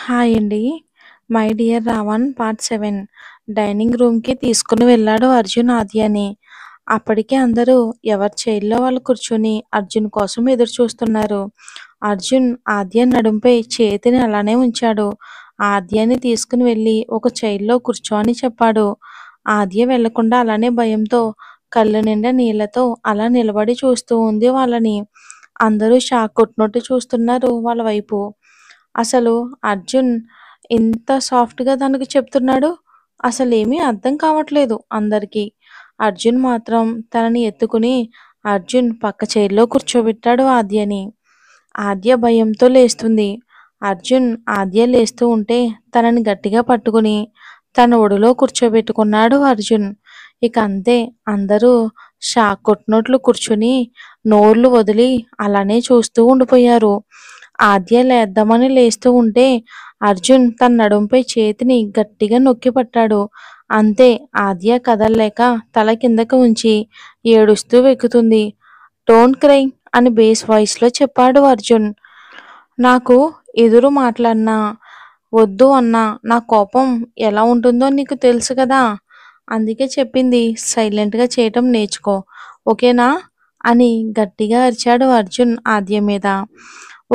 Hi అండి. 'My dear Ravan' part 7 dining రూమ్‌కి తీసుకొని వెళ్ళాడు అర్జున్ ఆద్యని. అప్పటికే అందరూ ఎవరి చైర్‌లో వాళ్ళు కూర్చొని అర్జున్ కోసం ఎదురు చూస్తున్నారు. అర్జున్ ఆద్య నడుంపై చేతిని అలానే ఉంచాడు. ఆద్యని తీసుకుని వెళ్ళి ఒక చైర్‌లో కూర్చో అని చెప్పాడు. ఆద్య వెళ్ళకుండా అలానే భయంతో కళ్ళు నిండా నీళ్లతో అలా నిలబడి చూస్తూ ఉంది వాళ్ళని. అందరూ షాక్ కొట్టినట్టు చూస్తున్నారు వాళ్ళ వైపు. అసలు అర్జున్ ఇంత సాఫ్ట్‌గా తనకి చెప్తున్నాడు. అసలేమీ అర్థం కావట్లేదు అందరికీ. అర్జున్ మాత్రం తనని ఎత్తుకుని అర్జున్ పక్క చైర్‌లో కూర్చోబెట్టాడు ఆద్యని. ఆద్య భయంతో లేస్తుంది. అర్జున్ ఆద్య లేస్తూ ఉంటే తనని గట్టిగా పట్టుకుని తన ఒడిలో కూర్చోబెట్టుకున్నాడు అర్జున్. ఇక అంతే అందరూ షాక్ కొట్టినట్లు కూర్చుని నోర్లు వదిలి అలానే చూస్తూ ఉండిపోయారు. ఆద్య లేద్దామని లేస్తూ ఉంటే అర్జున్ తన నడుంపై చేతిని గట్టిగా నొక్కి పట్టాడు. అంతే ఆద్య కదల్లేక తల కిందకి ఉంచి ఏడుస్తూ వెక్కుతుంది. డోంట్ క్రై అని బేస్ వాయిస్‌లో చెప్పాడు అర్జున్. నాకు ఎదురు మాట్లాడినా, వద్దు అన్నా నా కోపం ఎలా ఉంటుందో నీకు తెలుసు కదా! అందుకే చెప్పింది సైలెంట్‌గా చేయటం నేర్చుకో. ఓకేనా? అని గట్టిగా అరిచాడు అర్జున్ ఆద్య మీద.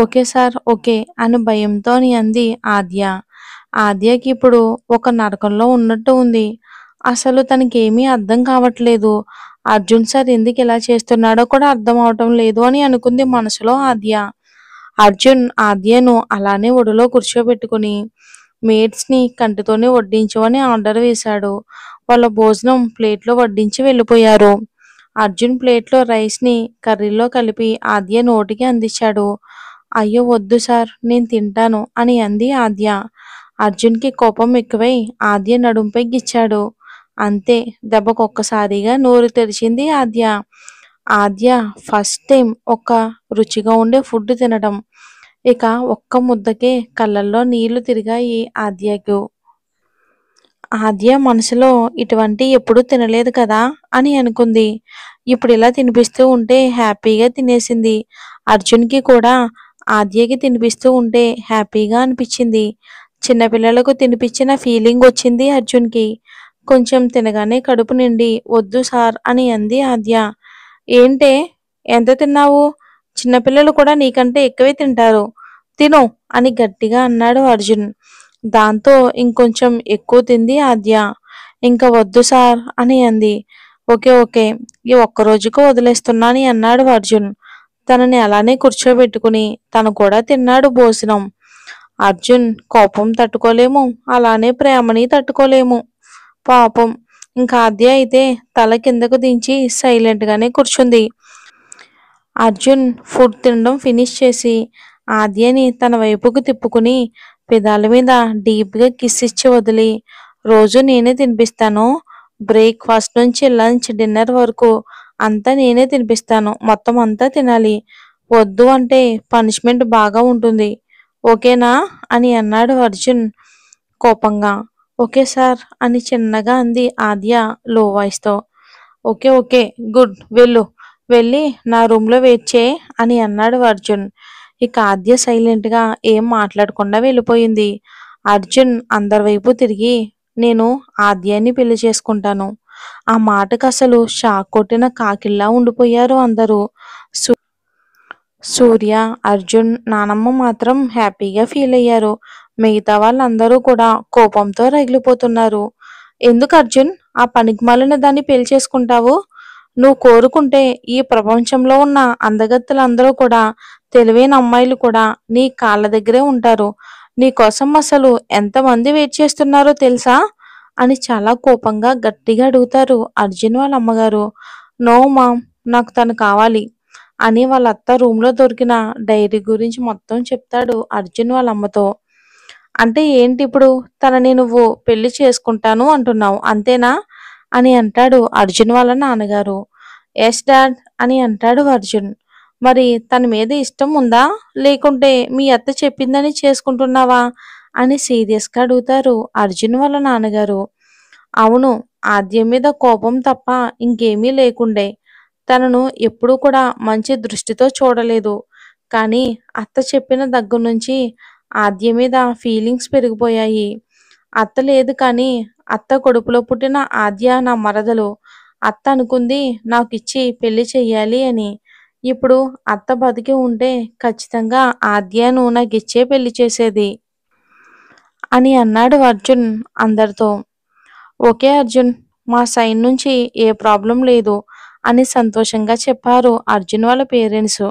ఓకే సార్ ఓకే అని భయంతోని అంది ఆద్య. ఆద్యకి ఇప్పుడు ఒక నరకంలో ఉన్నట్టు ఉంది. అసలు తనకేమీ అర్థం కావట్లేదు. అర్జున్ సార్ ఎందుకు ఇలా చేస్తున్నాడో కూడా అర్థం అవటం లేదు అని అనుకుంది మనసులో ఆద్య. అర్జున్ ఆద్యను అలానే ఒడిలో కూర్చోబెట్టుకుని మేట్స్‌ని కంటితోనే వడ్డించమని ఆర్డర్ వేశాడు. వాళ్ళ భోజనం ప్లేట్‌లో వడ్డించి వెళ్ళిపోయారు. అర్జున్ ప్లేట్‌లో రైస్‌ని కర్రీలో కలిపి ఆద్య నోటికి అందించాడు. అయ్యో వద్దు సార్ నేను తింటాను అని అంది ఆద్య. అర్జున్‌కి కోపం ఎక్కువై ఆద్య నడుంపై గిచ్చాడు. అంతే దెబ్బకొక్కసారిగా నోరు తెరిచింది ఆద్య. ఆద్య ఫస్ట్ టైం ఒక రుచిగా ఉండే ఫుడ్ తినడం. ఇక ఒక్క ముద్దకే కళ్ళల్లో నీళ్లు తిరిగాయి ఆద్యకు. ఆద్య మనసులో ఇటువంటియి ఎప్పుడూ తినలేదు కదా అని అనుకుంది. ఇప్పుడిలా తినిపిస్తూ ఉంటే హ్యాపీగా తినేసింది. అర్జున్‌కి కూడా ఆద్యకి తినిపిస్తూ ఉంటే హ్యాపీగా అనిపిచ్చింది. చిన్న పిల్లలకు తినిపిచ్చిన ఫీలింగొచ్చింది అర్జున్‌కి. కొంచెం తినగానే కడుపు నిండి వద్దు సార్ అని అంది ఆద్య. ఏంటే ఎంత తిన్నావు? చిన్న పిల్లలు కూడా నీకంటే ఎక్కువే తింటారు. తిను అని గట్టిగా అన్నాడు అర్జున్. దాంతో ఇంకొంచెం ఎక్కువ తింది ఆద్య. ఇంక వద్దు సార్ అని అంది. ఓకే ఓకే ఈ ఒక్క రోజుకు వదిలేస్తున్నా అని అన్నాడు అర్జున్. తనని అలానే కూర్చోబెట్టుకుని తను కూడా తిన్నాడు భోజనం. అర్జున్ కోపం తట్టుకోలేము, అలానే ప్రేమని తట్టుకోలేము. పాపం ఇంకా ఆద్య అయితే తల కిందకు దించి సైలెంట్‌గానే కూర్చుంది. అర్జున్ ఫుడ్ తినడం ఫినిష్ చేసి ఆద్యని తన వైపుకు తిప్పుకుని పెదాల మీద డీప్‌గా కిస్ ఇచ్చి వదిలి, రోజు నేనే తినిపిస్తాను. బ్రేక్‌ఫాస్ట్ నుంచి లంచ్, డిన్నర్ వరకు అంతా నేనే తినిపిస్తాను. మొత్తం అంతా తినాలి. వద్దు అంటే పనిష్మెంట్ బాగా ఉంటుంది. ఓకేనా? అని అన్నాడు అర్జున్ కోపంగా. ఓకే సార్ అని చిన్నగా అంది ఆద్య లో వాయిస్‌తో. ఓకే ఓకే గుడ్ వెళ్ళు. వెళ్ళి నా రూమ్‌లో వెయిట్ చేయి అని అన్నాడు అర్జున్. ఇక ఆద్య సైలెంట్‌గా ఏం మాట్లాడకుండా వెళ్ళిపోయింది. అర్జున్ అందరి వైపు తిరిగి నేను ఆద్యని పెళ్లి చేసుకుంటాను. ఆ మాటకసలు షాక్ కొట్టిన కాకిల్లా ఉండిపోయారు అందరూ. సు సూర్య, అర్జున్, నానమ్మ మాత్రం హ్యాపీగా ఫీల్ అయ్యారు. మిగతా వాళ్ళందరూ కూడా కోపంతో రగిలిపోతున్నారు. ఎందుకు అర్జున్ ఆ పనికిమాలిన దాన్ని పెళ్లి చేసుకుంటావు? నువ్వు కోరుకుంటే ఈ ప్రపంచంలో ఉన్న అందగత్తెలందరూ కూడా తెలివైన అమ్మాయిలు కూడా నీ కాళ్ళ దగ్గరే ఉంటారు. నీకోసం అసలు ఎంతమంది వెయిట్ చేస్తున్నారో తెలుసా? అని చాలా కోపంగా గట్టిగా అడుగుతారు అర్జున్ వాళ్ళ అమ్మగారు. నో మామ్ నాకు తను కావాలి అని వాళ్ళ అత్త రూమ్‌లో దొరికిన డైరీ గురించి మొత్తం చెప్తాడు అర్జున్ వాళ్ళ అమ్మతో. అంటే ఏంటిప్పుడు తనని నువ్వు పెళ్లి చేసుకుంటాను అంటున్నావు అంతేనా? అని అంటాడు అర్జున్ వాళ్ళ నాన్నగారు. యెస్ డాడ్ అని అంటాడు అర్జున్. మరి తన మీద ఇష్టం ఉందా? లేకుంటే మీ అత్త చెప్పిందని చేసుకుంటున్నావా? అని సీరియస్‌గా అడుగుతారు అర్జున్ వాళ్ళ నాన్నగారు. అవును ఆద్య మీద కోపం తప్ప ఇంకేమీ లేకుండే. తనను ఎప్పుడూ కూడా మంచి దృష్టితో చూడలేదు. కానీ అత్త చెప్పిన దగ్గర నుంచి ఆద్య మీద ఫీలింగ్స్ పెరిగిపోయాయి. అత్త లేదు కానీ అత్త కడుపులో పుట్టిన ఆద్య నా మరదలు. అత్త అనుకుంది నాకిచ్చి పెళ్లి చెయ్యాలి అని. ఇప్పుడు అత్త బతికి ఉంటే ఖచ్చితంగా ఆద్యను నాకిచ్చే పెళ్లి చేసేది అని అన్నాడు అర్జున్ అందరితో. ఓకే అర్జున్, మా సైడ్ నుంచి ఏ ప్రాబ్లం లేదు అని సంతోషంగా చెప్పారు అర్జున్ వాళ్ళ పేరెంట్స్.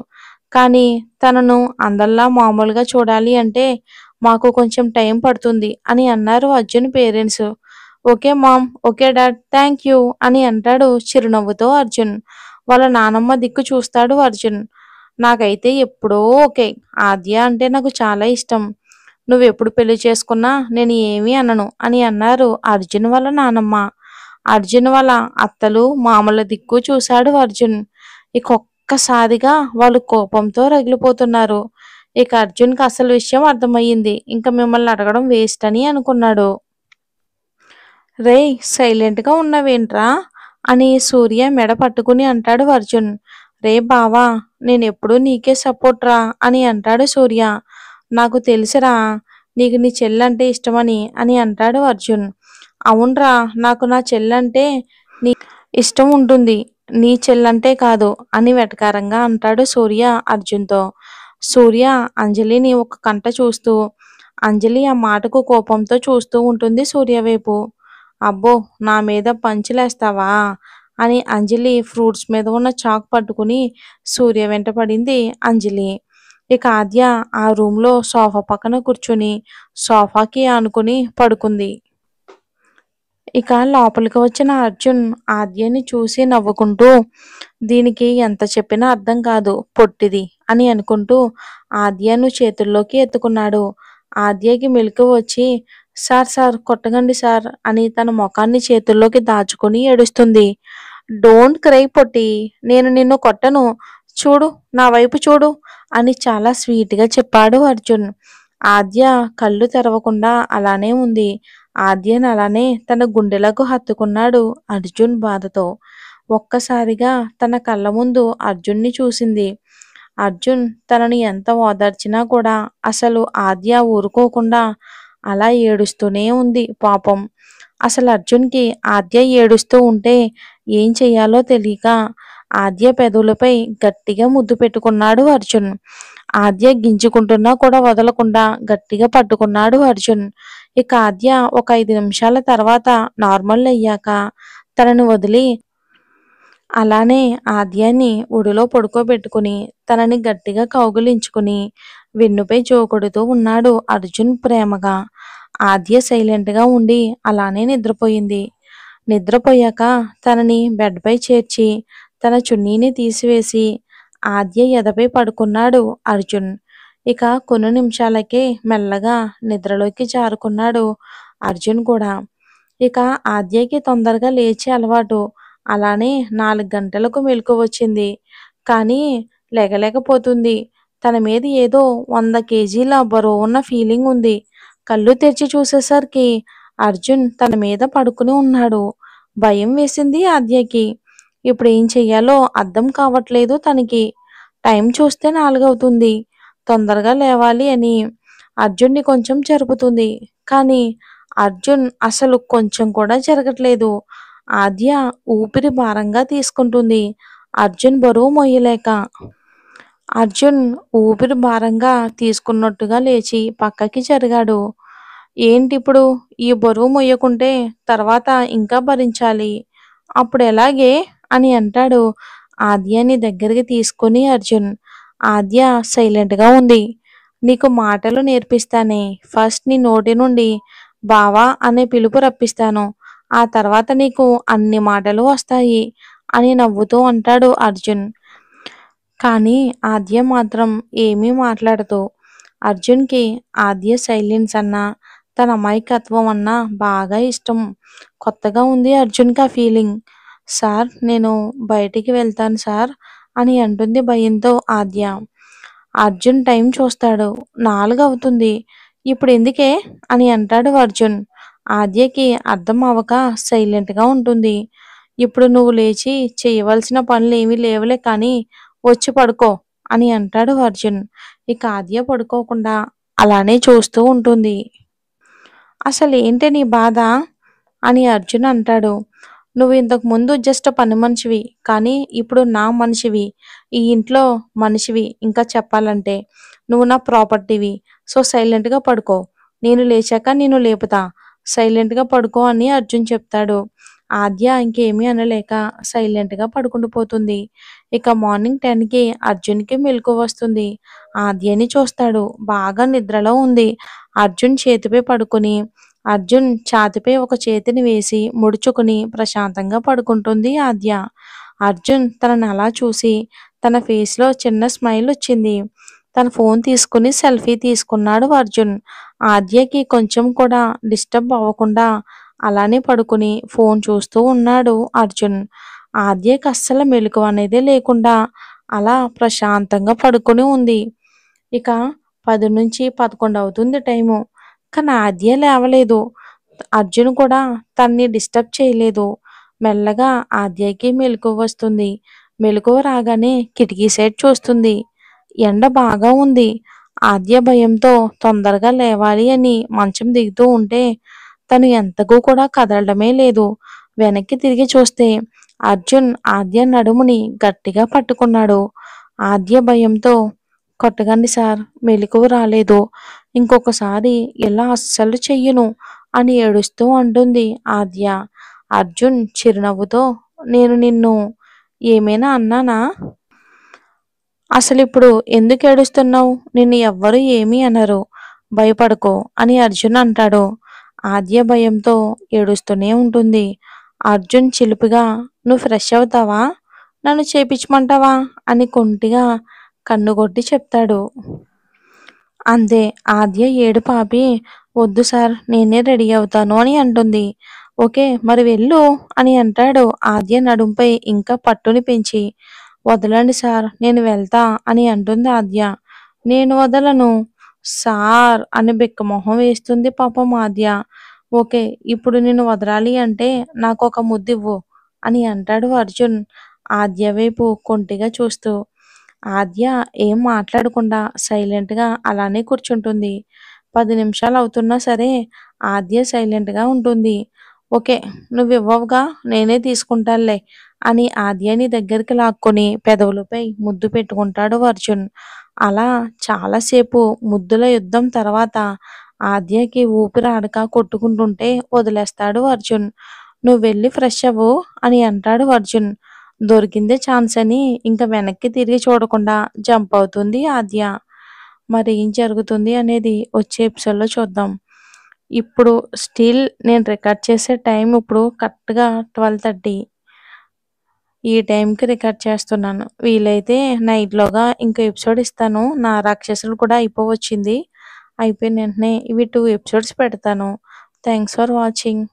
కానీ తనను అందరిలా మామూలుగా చూడాలి అంటే మాకు కొంచెం టైం పడుతుంది అని అన్నారు Arjun parents. Okay mom, okay dad, thank you అని అంటాడు చిరునవ్వుతో అర్జున్. వాళ్ళ నానమ్మ దిక్కు చూస్తాడు అర్జున్. నాకైతే ఎప్పుడో ఓకే, ఆద్య అంటే నాకు చాలా ఇష్టం. నువ్వెప్పుడు పెళ్లి చేసుకున్నా నేను ఏమీ అనను అని అన్నారు అర్జున్ వాళ్ళ నానమ్మ. అర్జున్ వాళ్ళ అత్తలు మామల దిక్కు చూశాడు అర్జున్. ఇక ఒక్కసారిగా వాళ్ళు కోపంతో రగిలిపోతున్నారు. ఇక అర్జున్కి అసలు విషయం అర్థమయ్యింది. ఇంకా మిమ్మల్ని అడగడం వేస్ట్ అని అనుకున్నాడు. రేయ్, సైలెంట్గా ఉన్నావేంట్రా అని సూర్య మెడ పట్టుకుని అంటాడు అర్జున్. రే బావా, నేనెప్పుడు నీకే సపోర్ట్ రా అని అంటాడు సూర్య. నాకు తెలుసురా నీకు నీ చెల్లంటే ఇష్టమని అని అంటాడు అర్జున్. అవునరా, నాకు నా చెల్లంటే నీ ఇష్టం ఉంటుంది, నీ చెల్లంటే కాదు అని వెటకారంగా అంటాడు సూర్య అర్జున్తో. సూర్య అంజలిని ఒక కంట చూస్తూ, అంజలి ఆ మాటకు కోపంతో చూస్తూ ఉంటుంది సూర్య వైపు. అబ్బో, నా మీద పంచులేస్తావా అని అంజలి ఫ్రూట్స్ మీద ఉన్న చాక్ పట్టుకుని సూర్య వెంట పడింది అంజలి. ఇక ఆద్య ఆ రూమ్లో సోఫా పక్కన కూర్చుని సోఫాకి ఆనుకుని పడుకుంది. ఇక లోపలికి వచ్చిన అర్జున్ ఆద్యని చూసి నవ్వుకుంటూ, దీనికి ఎంత చెప్పినా అర్థం కాదు పొట్టిది అని అనుకుంటూ ఆద్యను చేతుల్లోకి ఎత్తుకున్నాడు. ఆద్యకి మెలకు వచ్చి, సార్ సార్ కొట్టకండి సార్ అని తన ముఖాన్ని చేతుల్లోకి దాచుకొని ఏడుస్తుంది. డోంట్ క్రై పొట్టి, నేను నిన్ను కొట్టను, చూడు నా వైపు చూడు అని చాలా స్వీట్గా చెప్పాడు అర్జున్. ఆద్య కళ్ళు తెరవకుండా అలానే ఉంది. ఆద్యను అలానే తన గుండెలకు హత్తుకున్నాడు అర్జున్ బాధతో. ఒక్కసారిగా తన కళ్ళ ముందు అర్జున్ని చూసింది. అర్జున్ తనని ఎంత ఓదార్చినా కూడా అసలు ఆద్య ఊరుకోకుండా అలా ఏడుస్తూనే ఉంది పాపం. అసలు అర్జున్కి ఆద్య ఏడుస్తూ ఉంటే ఏం చెయ్యాలో తెలియక ఆద్య పెదవులపై గట్టిగా ముద్దు పెట్టుకున్నాడు అర్జున్. ఆద్య గింజుకుంటున్నా కూడా వదలకుండా గట్టిగా పట్టుకున్నాడు అర్జున్. ఇక ఆద్య ఒక 5 నిమిషాల తర్వాత నార్మల్ అయ్యాక తనను వదిలి అలానే ఆద్యాన్ని ఒడిలో పడుకోబెట్టుకుని తనని గట్టిగా కౌగిలించుకుని వెన్నుపై జోకొడుతూ ఉన్నాడు అర్జున్ ప్రేమగా. ఆద్య సైలెంట్గా ఉండి అలానే నిద్రపోయింది. నిద్రపోయాక తనని బెడ్పై చేర్చి తన చున్నీని తీసివేసి ఆద్య ఎదపై పడుకున్నాడు అర్జున్. ఇక కొన్ని నిమిషాలకే మెల్లగా నిద్రలోకి జారుకున్నాడు అర్జున్ కూడా. ఇక ఆద్యకి తొందరగా లేచే అలవాటు. అలానే 4 గంటలకు మెలకు వచ్చింది. కానీ లేగలేకపోతుంది. తన మీద ఏదో 100 కేజీల బరువు ఉన్న ఫీలింగ్ ఉంది. కళ్ళు తెరిచి చూసేసరికి అర్జున్ తన మీద పడుకుని ఉన్నాడు. భయం వేసింది ఆద్యకి. ఇప్పుడు ఏం చెయ్యాలో అర్థం కావట్లేదు తనకి. టైం చూస్తే 4 అవుతుంది. తొందరగా లేవాలి అని అర్జున్ని కొంచెం జరుపుతుంది. కానీ అర్జున్ అసలు కొంచెం కూడా జరగట్లేదు. ఆద్య ఊపిరి భారంగా తీసుకుంటుంది అర్జున్ బరువు మోయలేక. అర్జున్ ఊపిరి భారంగా తీసుకున్నట్టుగా లేచి పక్కకి జరిగాడు. ఏంటిప్పుడు ఈ బరువు మొయ్యకుంటే తర్వాత ఇంకా భరించాలి, అప్పుడు ఎలాగే అని అంటాడు ఆద్యని దగ్గరికి తీసుకొని అర్జున్. ఆద్య సైలెంట్గా ఉంది. నీకు మాటలు నేర్పిస్తానే, ఫస్ట్ నీ నోటి నుండి బావా అనే పిలుపు రప్పిస్తాను, ఆ తర్వాత నీకు అన్ని మాటలు వస్తాయి అని నవ్వుతూ అంటాడు అర్జున్. కానీ ఆద్య మాత్రం ఏమీ మాట్లాడదు. అర్జున్కి ఆద్య సైలెన్స్ అన్నా తన అమాయకత్వం అన్నా బాగా ఇష్టం. కొత్తగా ఉంది అర్జున్కి ఆ ఫీలింగ్. సార్, నేను బయటికి వెళ్తాను సార్ అని అంటుంది భయంతో ఆద్య. అర్జున్ టైం చూస్తాడు. 4 అవుతుంది. ఇప్పుడు ఎందుకే అని అంటాడు అర్జున్. ఆద్యకి అర్థం అవ్వక సైలెంట్గా ఉంటుంది. ఇప్పుడు నువ్వు లేచి చేయవలసిన పనులు ఏమీ లేవులే కానీ వచ్చి పడుకో అని అంటాడు అర్జున్. ఇక ఆద్య పడుకోకుండా అలానే చూస్తూ ఉంటుంది. అసలేంటి నీ బాధ అని అర్జున్ అంటాడు. నువ్వు ఇంతకు ముందు జస్ట్ పని మనిషివి, కానీ ఇప్పుడు నా మనిషివి, ఈ ఇంట్లో మనిషివి. ఇంకా చెప్పాలంటే నువ్వు నా ప్రాపర్టీవి. సో సైలెంట్గా పడుకో, నేను లేచాక నేను లేపుతా, సైలెంట్గా పడుకో అని అర్జున్ చెప్తాడు. ఆద్య ఇంకేమీ అనలేక సైలెంట్గా పడుకుండిపోతుంది. ఇక మార్నింగ్ 10కి అర్జున్కి మెలకు వస్తుంది. ఆద్యని చూస్తాడు, బాగా నిద్రలో ఉంది. అర్జున్ చేతిపై పడుకుని అర్జున్ ఛాతీపై ఒక చేతిని వేసి ముడుచుకుని ప్రశాంతంగా పడుకుంటుంది ఆద్య. అర్జున్ తనని అలా చూసి తన ఫేస్లో చిన్న స్మైల్ వచ్చింది. తన ఫోన్ తీసుకుని సెల్ఫీ తీసుకున్నాడు అర్జున్. ఆద్యకి కొంచెం కూడా డిస్టర్బ్ అవ్వకుండా అలానే పడుకుని ఫోన్ చూస్తూ ఉన్నాడు అర్జున్. ఆద్యకి అస్సలు మెలకువ అనేదే లేకుండా అలా ప్రశాంతంగా పడుకుని ఉంది. ఇక 10 నుంచి 11 అవుతుంది టైము. కానీ ఆద్య లేవలేదు. అర్జున్ కూడా తన్ని డిస్టర్బ్ చేయలేదు. మెల్లగా ఆద్యకి మెలకువ వస్తుంది. మెలకువ రాగానే కిటికీ సైడ్ చూస్తుంది. ఎండ బాగా ఉంది. ఆద్య భయంతో తొందరగా లేవాలి అని మంచం దిగుతూ ఉంటే తను ఎంతకు కూడా కదలడమే లేదు. వెనక్కి తిరిగి చూస్తే అర్జున్ ఆద్య నడుముని గట్టిగా పట్టుకున్నాడు. ఆద్య భయంతో కొట్టకండి సార్, మెలకువ రాలేదు, ఇంకొకసారి ఇలా అస్సలు చెయ్యను అని ఏడుస్తూ అంటుంది ఆద్య. అర్జున్ చిరునవ్వుతో, నేను నిన్ను ఏమైనా అన్నానా? అసలిప్పుడు ఎందుకు ఏడుస్తున్నావు? నిన్ను ఎవ్వరూ ఏమీ అనరు, భయపడకు అని అర్జున్ అంటాడు. ఆద్య భయంతో ఏడుస్తూనే ఉంటుంది. అర్జున్ చిలిపిగా, నువ్వు ఫ్రెష్ అవుతావా, నన్ను చేపించమంటావా అని కొంటిగా కన్నుగొట్టి చెప్తాడు. అంతే. ఆద్య ఏడుపు ఆపి, వద్దు సార్, నేనే రెడీ అవుతాను అని అంటుంది. ఓకే మరి వెళ్ళు అని అంటాడు ఆద్య నడుంపై ఇంకా పట్టుని పెంచి. వదలండి సార్, నేను వెళ్తా అని అంటుంది ఆద్య. నేను వదలను సార్ అని బిక్కమొహం వేస్తుంది పాపం ఆద్య. ఓకే, ఇప్పుడు నిన్ను వదలాలి అంటే నాకు ఒక ముద్దివ్వు అని అంటాడు అర్జున్ ఆద్య వైపు కొంటిగా చూస్తూ. ఆద్య ఏం మాట్లాడకుండా సైలెంట్గా అలానే కూర్చుంటుంది. 10 నిమిషాలు అవుతున్నా సరే ఆద్య సైలెంట్గా ఉంటుంది. ఓకే, నువ్వు ఇవ్వవుగా, నేనే తీసుకుంటానులే అని ఆద్యని దగ్గరికి లాక్కొని పెదవులపై ముద్దు పెట్టుకుంటాడు అర్జున్. అలా చాలాసేపు ముద్దుల యుద్ధం తర్వాత ఆద్యకి ఊపిరాడక కొట్టుకుంటుంటే వదిలేస్తాడు అర్జున్. నువ్వు వెళ్ళి ఫ్రెష్ అవ్వు అని అంటాడు అర్జున్. దొరికిందే ఛాన్స్ అని ఇంకా వెనక్కి తిరిగి చూడకుండా జంప్ అవుతుంది ఆద్య. మరి ఏం జరుగుతుంది అనేది వచ్చే ఎపిసోడ్లో చూద్దాం. ఇప్పుడు స్టిల్ నేను రికార్డ్ చేసే టైం ఇప్పుడు కరెక్ట్గా 12:30. ఈ టైంకి రికార్డ్ చేస్తున్నాను. వీలైతే నైట్లోగా ఇంకో ఎపిసోడ్ ఇస్తాను. నా రాక్షసులు కూడా అయిపోవచ్చింది. అయిపోయిన వెంటనే ఇవి 2 ఎపిసోడ్స్ పెడతాను. Thanks for watching.